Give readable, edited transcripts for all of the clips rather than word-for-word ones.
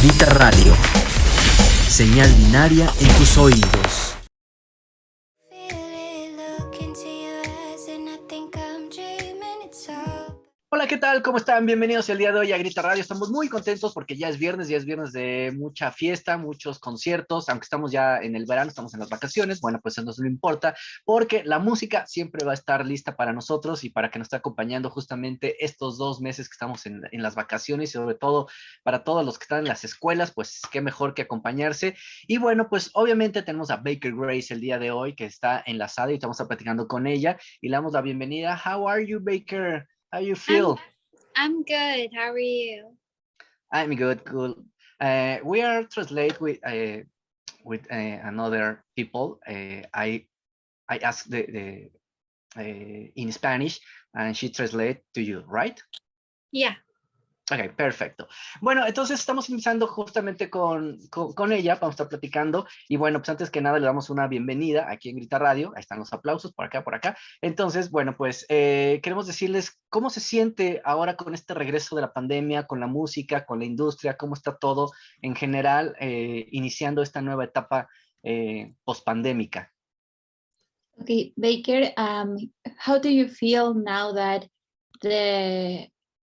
Grita Radio. Señal binaria en tus oídos. Hola, ¿qué tal? ¿Cómo están? Bienvenidos el día de hoy a Grita Radio. Estamos muy contentos porque ya es viernes de mucha fiesta, muchos conciertos, aunque estamos ya en el verano, estamos en las vacaciones, bueno, pues eso no importa, porque la música siempre va a estar lista para nosotros y para que nos esté acompañando justamente estos 2 meses que estamos en las vacaciones y sobre todo para todos los que están en las escuelas, pues qué mejor que acompañarse. Y bueno, pues obviamente tenemos a Baker Grace el día de hoy que está enlazada y estamos platicando con ella y le damos la bienvenida. How are you, Baker? How you feel? I'm good. How are you? I'm good, cool. We are translate with another people. I ask the in Spanish, and she translate to you, right? Yeah. Ok, perfecto. Bueno, entonces estamos empezando justamente con ella, vamos a estar platicando, y bueno, pues antes que nada le damos una bienvenida aquí en Grita Radio, ahí están los aplausos, por acá, por acá. Entonces, bueno, pues queremos decirles cómo se siente ahora con este regreso de la pandemia, con la música, con la industria, cómo está todo en general, iniciando esta nueva etapa post-pandémica. Okay, Baker, how do you feel now that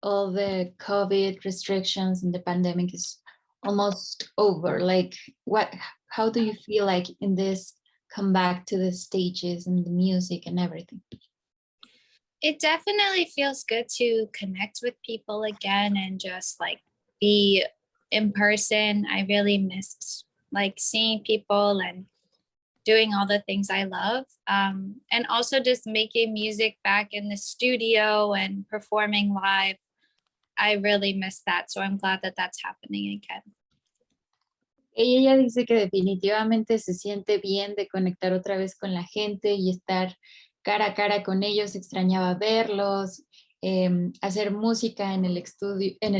all the COVID restrictions and the pandemic is almost over? Like, how do you feel like in this comeback to the stages and the music and everything? It definitely feels good to connect with people again and just like be in person. I really missed like seeing people and doing all the things I love. And also just making music back in the studio and performing live. I really miss that. So I'm glad that that's happening again. Ella dice que definitivamente se siente bien de conectar otra vez con la gente y estar cara a cara con ellos, extrañaba verlos, hacer música en el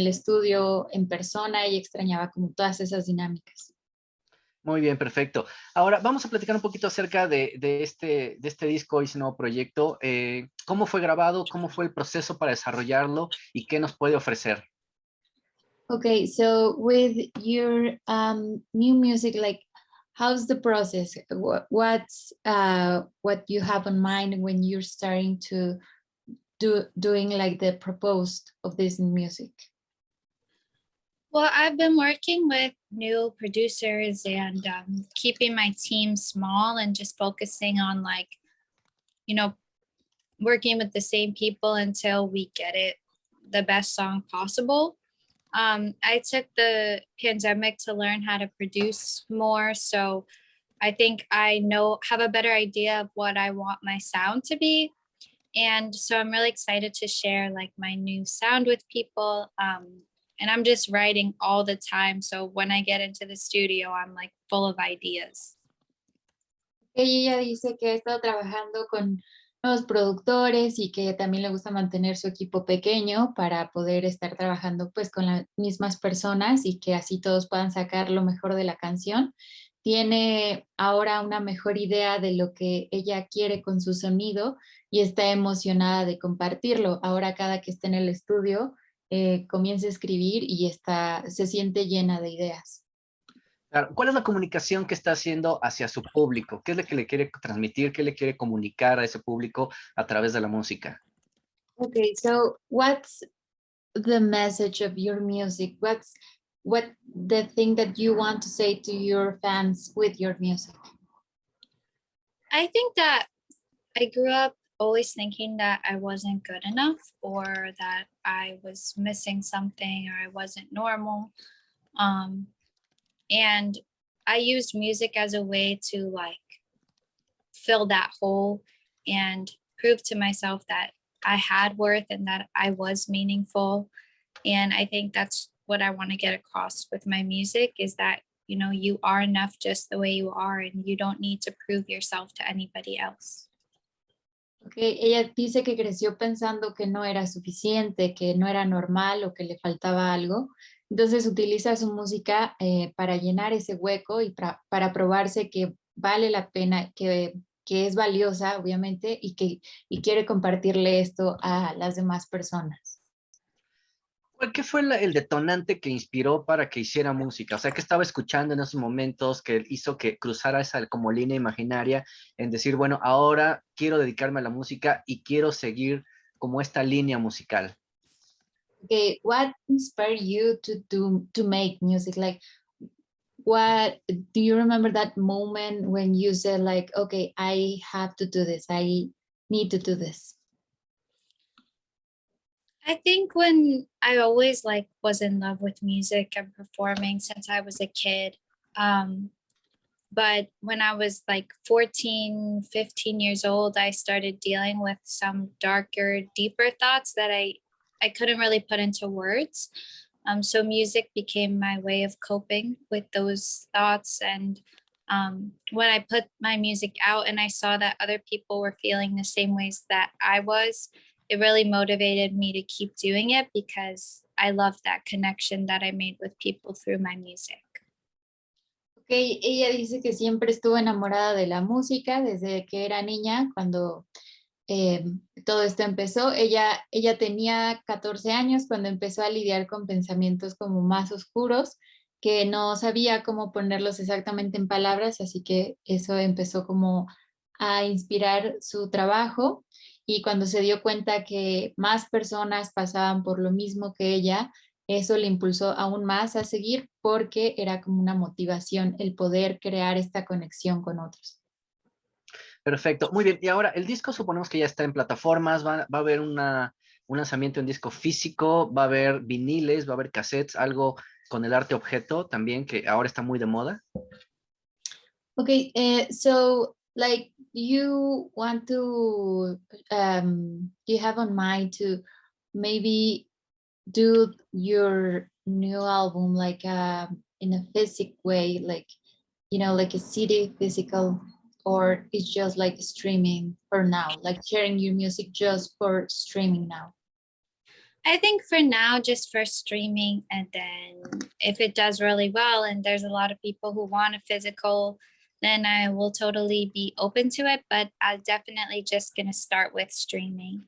estudio en persona y extrañaba como todas esas dinámicas. Muy bien, perfecto. Ahora vamos a platicar un poquito acerca de este disco y ese nuevo proyecto. ¿Cómo fue grabado? ¿Cómo fue el proceso para desarrollarlo? ¿Y qué nos puede ofrecer? Okay, so with your new music, like, how's the process? What's what you have in mind when you're starting to doing like the proposed of this music? Well, I've been working with new producers and keeping my team small and just focusing on like, working with the same people until we get it the best song possible. I took the pandemic to learn how to produce more. So I think I have a better idea of what I want my sound to be. And so I'm really excited to share like my new sound with people. And I'm just writing all the time. So when I get into the studio, I'm like full of ideas. Ella dice que ha estado trabajando con nuevos productores y que también le gusta mantener su equipo pequeño para poder estar trabajando pues con las mismas personas y que así todos puedan sacar lo mejor de la canción. Tiene ahora una mejor idea de lo que ella quiere con su sonido y está emocionada de compartirlo. Ahora cada que esté en el estudio comienza a escribir y se siente llena de ideas. Claro. ¿Cuál es la comunicación que está haciendo hacia su público? ¿Qué es lo que le quiere transmitir? ¿Qué le quiere comunicar a ese público a través de la música? Okay, so what's the message of your music? What's the thing that you want to say to your fans with your music? I think that I grew up always thinking that I wasn't good enough or that I was missing something or I wasn't normal. And I used music as a way to like fill that hole and prove to myself that I had worth and that I was meaningful. And I think that's what I want to get across with my music is that, you are enough just the way you are and you don't need to prove yourself to anybody else. Okay, ella dice que creció pensando que no era suficiente, que no era normal o que le faltaba algo. Entonces utiliza su música para llenar ese hueco y para probarse que vale la pena, que es valiosa, obviamente, y quiere compartirle esto a las demás personas. ¿Qué fue el detonante que inspiró para que hiciera música? O sea, ¿qué estaba escuchando en esos momentos que hizo que cruzara esa como línea imaginaria en decir, bueno, ahora quiero dedicarme a la música y quiero seguir como esta línea musical? Okay, what inspired you to make music? Like, what do you remember that moment when you said like, okay, I have to do this, I need to do this? I think when I always like was in love with music and performing since I was a kid. But when I was like 14, 15 years old, I started dealing with some darker, deeper thoughts that I couldn't really put into words. So music became my way of coping with those thoughts. And when I put my music out and I saw that other people were feeling the same ways that I was, it really motivated me to keep doing it because I love that connection that I made with people through my music. Okay, ella dice que siempre estuvo enamorada de la música desde que era niña, cuando todo esto empezó. Ella tenía 14 años cuando empezó a lidiar con pensamientos como más oscuros, que no sabía cómo ponerlos exactamente en palabras, así que eso empezó como a inspirar su trabajo. Y cuando se dio cuenta que más personas pasaban por lo mismo que ella, eso le impulsó aún más a seguir porque era como una motivación el poder crear esta conexión con otros. Perfecto, muy bien. Y ahora, el disco suponemos que ya está en plataformas, va a haber un lanzamiento en disco físico, va a haber viniles, va a haber cassettes, algo con el arte objeto también, que ahora está muy de moda. Okay, so like you want to, you have on mind to maybe do your new album like in a physical way, like, you know, like a CD physical, or it's just like streaming for now, like sharing your music just for streaming now? I think for now, just for streaming, and then if it does really well and there's a lot of people who want a physical, then I will totally be open to it. But I'm definitely just going to start with streaming.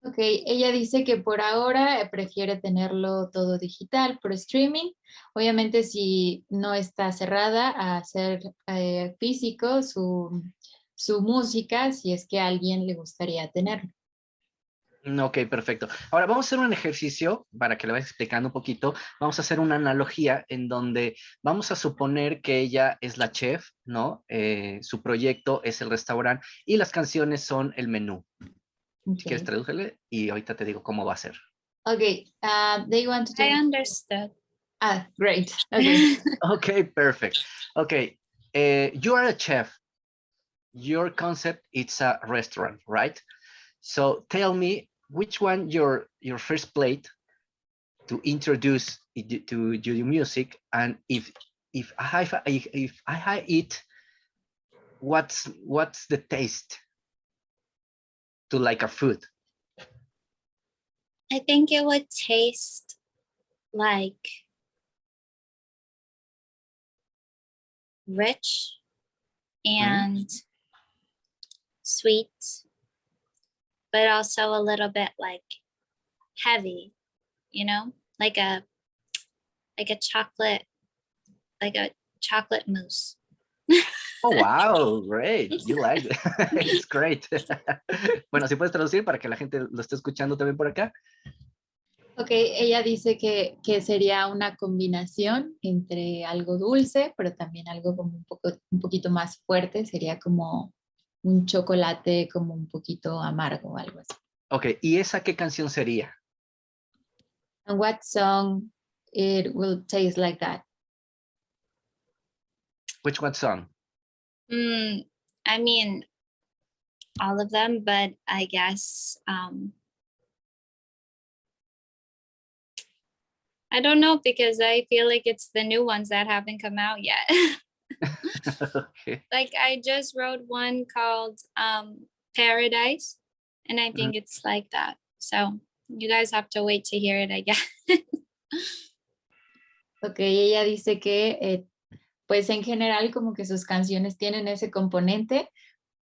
Ok, ella dice que por ahora prefiere tenerlo todo digital por streaming. Obviamente si no está cerrada a hacer físico su música, si es que a alguien le gustaría tenerlo. Ok, perfecto. Ahora vamos a hacer un ejercicio para que le vayas explicando un poquito. Vamos a hacer una analogía en donde vamos a suponer que ella es la chef, ¿no? Su proyecto es el restaurante y las canciones son el menú. Si quieres, tradújele y ahorita te digo cómo va a ser. Okay, they want to I understood. Ah, great. Okay. Okay, perfect. Okay, you are a chef. Your concept is a restaurant, right? So tell me which one your first plate to introduce it to your music, and if I eat, what's the taste to like a food? I think it would taste like rich and sweet, but also a little bit like heavy, you know, like a chocolate, like a chocolate mousse. Oh, wow, great. You like it. It's great. Bueno, si puedes traducir para que la gente lo esté escuchando también por acá. Ok, ella dice que sería una combinación entre algo dulce, pero también algo como un poquito más fuerte, sería como un chocolate como un poquito amargo o algo así. Ok, ¿y esa qué canción sería? And what song it will taste like that? Which one song? I mean, all of them, but I guess I don't know because I feel like it's the new ones that haven't come out yet. Okay. Like I just wrote one called Paradise, and I think it's like that. So you guys have to wait to hear it, I guess. Ok, ella dice que pues en general como que sus canciones tienen ese componente,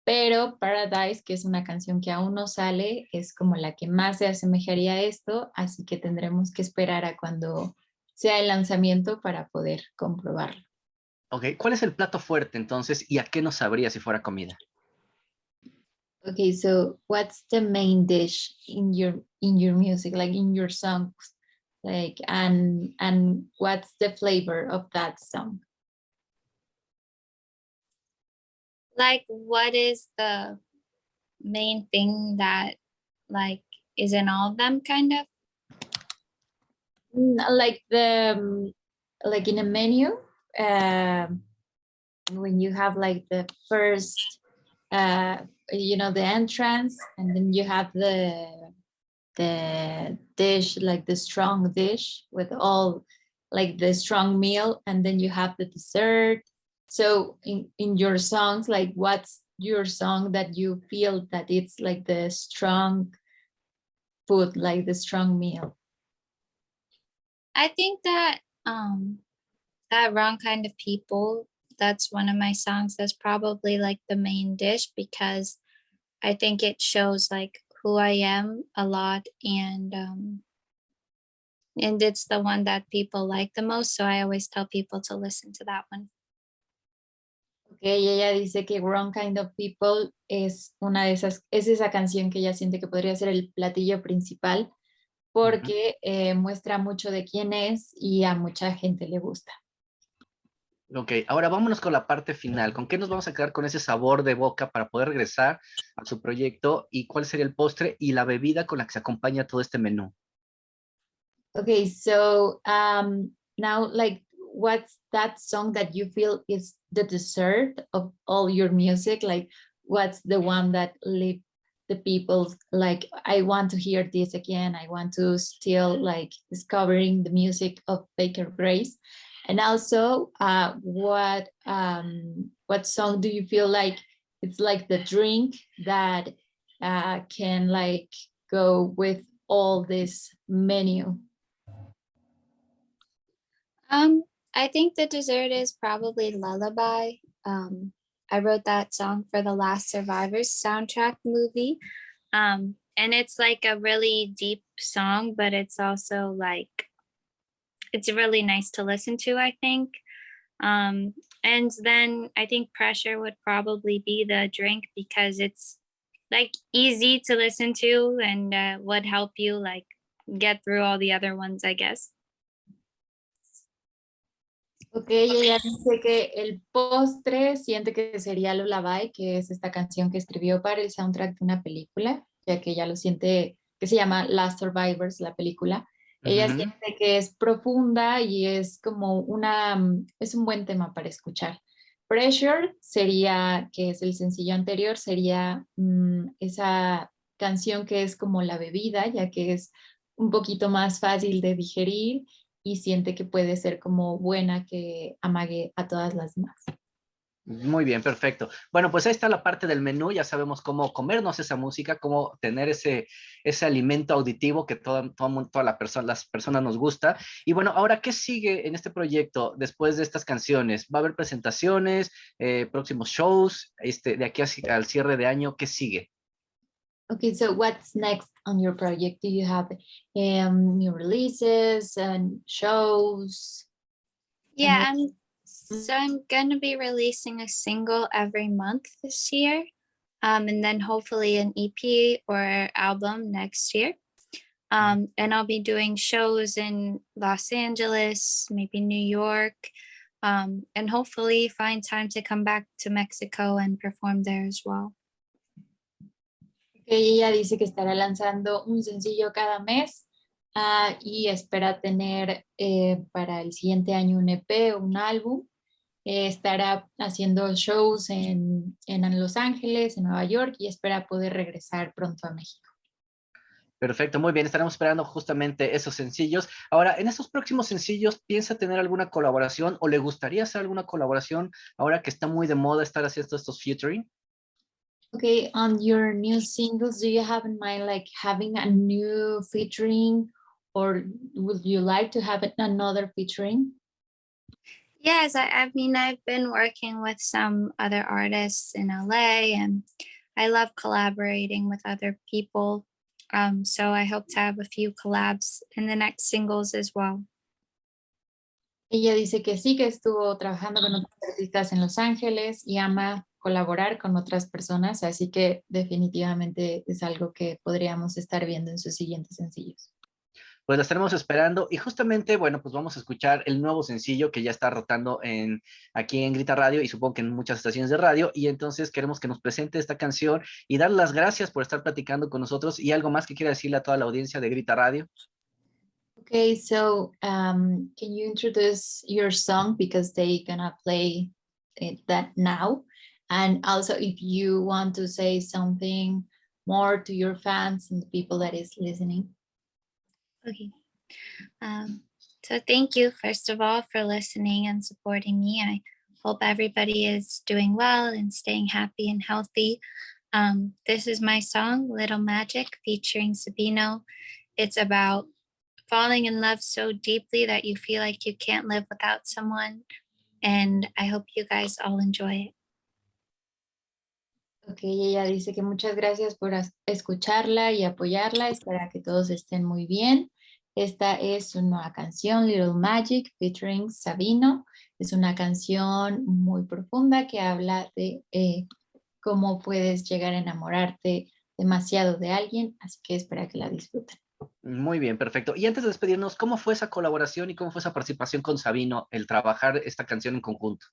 pero Paradise, que es una canción que aún no sale, es como la que más se asemejaría a esto, así que tendremos que esperar a cuando sea el lanzamiento para poder comprobarlo. Ok, ¿cuál es el plato fuerte entonces y a qué nos sabría si fuera comida? Okay, so what's the main dish in your music, like in your songs, like and what's the flavor of that song? Like, what is the main thing that like is in all of them, kind of? Like the like in a menu, when you have like the first, you know, the entrance, and then you have the dish, like the strong dish with all like the strong meal, and then you have the dessert. So in your songs, like what's your song that you feel that it's like the strong food, like the strong meal? I think that that Wrong Kind of People, that's one of my songs. That's probably like the main dish because I think it shows like who I am a lot, and it's the one that people like the most, so I always tell people to listen to that one. Okay, ella dice que Wrong Kind of People es una de esas, es esa canción que ella siente que podría ser el platillo principal porque muestra mucho de quién es y a mucha gente le gusta. Ok, ahora vámonos con la parte final. ¿Con qué nos vamos a quedar con ese sabor de boca para poder regresar a su proyecto? ¿Y cuál sería el postre y la bebida con la que se acompaña todo este menú? Okay, so now like what's that song that you feel is the dessert of all your music? Like what's the one that leave the people like, I want to hear this again. I want to still like discovering the music of Baker Grace. And also what song do you feel like it's like the drink that can like go with all this menu? I think the dessert is probably Lullaby. I wrote that song for the Last Survivors soundtrack movie. And it's like a really deep song, but it's also like, it's really nice to listen to, I think. And then I think Pressure would probably be the drink because it's like easy to listen to and would help you like get through all the other ones, I guess. Ok, ella dice que el postre siente que sería Lullaby, que es esta canción que escribió para el soundtrack de una película, ya que ella lo siente, que se llama Last Survivors, la película. Ella siente que es profunda y es como es un buen tema para escuchar. Pressure sería, que es el sencillo anterior, sería esa canción que es como la bebida, ya que es un poquito más fácil de digerir y siente que puede ser como buena, que amague a todas las demás. Muy bien, perfecto. Bueno, pues ahí está la parte del menú. Ya sabemos cómo comernos esa música, cómo tener ese alimento auditivo que las personas nos gusta. Y bueno, ahora, ¿qué sigue en este proyecto después de estas canciones? ¿Va a haber presentaciones, próximos shows, de aquí al cierre de año? ¿Qué sigue? Okay, so what's next on your project? Do you have new releases and shows? Yeah, I'm gonna be releasing a single every month this year, and then hopefully an EP or album next year. And I'll be doing shows in Los Angeles, maybe New York, and hopefully find time to come back to Mexico and perform there as well. Ella dice que estará lanzando un sencillo cada mes y espera tener para el siguiente año un EP o un álbum. Estará haciendo shows en Los Ángeles, en Nueva York, y espera poder regresar pronto a México. Perfecto, muy bien, estaremos esperando justamente esos sencillos. Ahora, en estos próximos sencillos, ¿piensa tener alguna colaboración o le gustaría hacer alguna colaboración ahora que está muy de moda estar haciendo estos featuring? Okay, on your new singles, do you have in mind like having a new featuring, or would you like to have another featuring? Yes, I mean, I've been working with some other artists in LA, and I love collaborating with other people. So I hope to have a few collabs in the next singles as well. Ella dice que sí, que estuvo trabajando con otros artistas en Los Ángeles y ama colaborar con otras personas, así que definitivamente es algo que podríamos estar viendo en sus siguientes sencillos. Pues la estaremos esperando y justamente, bueno, pues vamos a escuchar el nuevo sencillo que ya está rotando aquí en Grita Radio y supongo que en muchas estaciones de radio, y entonces queremos que nos presente esta canción y dar las gracias por estar platicando con nosotros. Y algo más que quiera decirle a toda la audiencia de Grita Radio. Okay, so can you introduce your song because they gonna play that now? And also if you want to say something more to your fans and the people that is listening. Okay. So thank you, first of all, for listening and supporting me. I hope everybody is doing well and staying happy and healthy. This is my song, Little Magic, featuring Sabino. It's about falling in love so deeply that you feel like you can't live without someone. And I hope you guys all enjoy it. Ok, ella dice que muchas gracias por escucharla y apoyarla. Espera que todos estén muy bien. Esta es su nueva canción, Little Magic, featuring Sabino. Es una canción muy profunda que habla de cómo puedes llegar a enamorarte demasiado de alguien, así que espera que la disfruten. Muy bien, perfecto. Y antes de despedirnos, ¿cómo fue esa colaboración y cómo fue esa participación con Sabino, el trabajar esta canción en conjunto?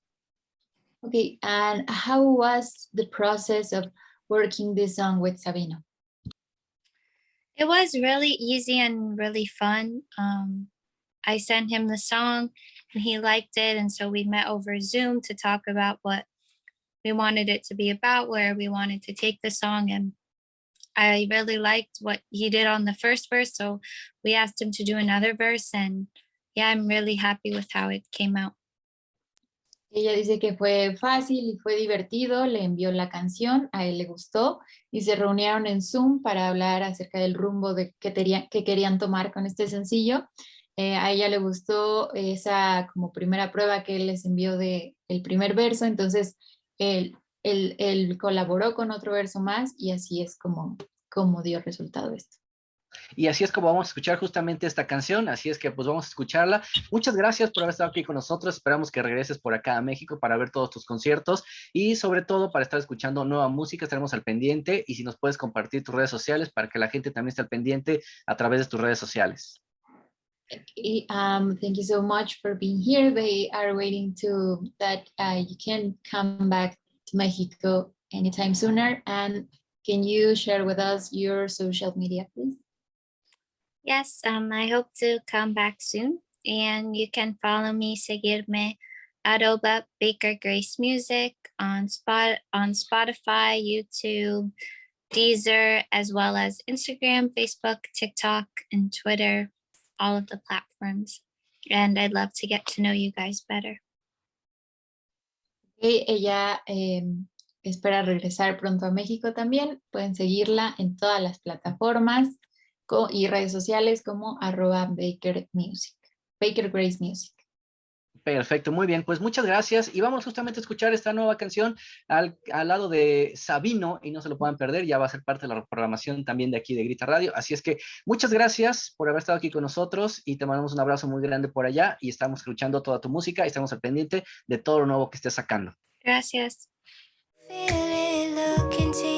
Okay, and how was the process of working this song with Sabino? It was really easy and really fun. I sent him the song and he liked it. And so we met over Zoom to talk about what we wanted it to be about, where we wanted to take the song. And I really liked what he did on the first verse. So we asked him to do another verse. And yeah, I'm really happy with how it came out. Ella dice que fue fácil y fue divertido, le envió la canción, a él le gustó y se reunieron en Zoom para hablar acerca del rumbo que querían tomar con este sencillo. A ella le gustó esa como primera prueba que él les envió del primer verso, entonces él colaboró con otro verso más y así es como dio resultado esto. Y así es como vamos a escuchar justamente esta canción, así es que pues vamos a escucharla. Muchas gracias por haber estado aquí con nosotros, esperamos que regreses por acá a México para ver todos tus conciertos y sobre todo para estar escuchando nueva música, estaremos al pendiente, y si nos puedes compartir tus redes sociales para que la gente también esté al pendiente a través de tus redes sociales. Thank you so much for being here. They are waiting that you can come back to Mexico anytime sooner. And can you share with us your social media, please? Yes, I hope to come back soon. And you can follow me, seguirme, @ Baker Grace Music on Spotify, YouTube, Deezer, as well as Instagram, Facebook, TikTok, and Twitter, all of the platforms. And I'd love to get to know you guys better. Okay, ella espera regresar pronto a México también. Pueden seguirla en todas las plataformas y redes sociales como @Baker Music, Baker Grace Music. Perfecto, muy bien, pues muchas gracias y vamos justamente a escuchar esta nueva canción al lado de Sabino, y no se lo puedan perder, ya va a ser parte de la programación también de aquí de Grita Radio, así es que muchas gracias por haber estado aquí con nosotros y te mandamos un abrazo muy grande por allá y estamos escuchando toda tu música y estamos al pendiente de todo lo nuevo que estés sacando. Gracias. Feel it, look into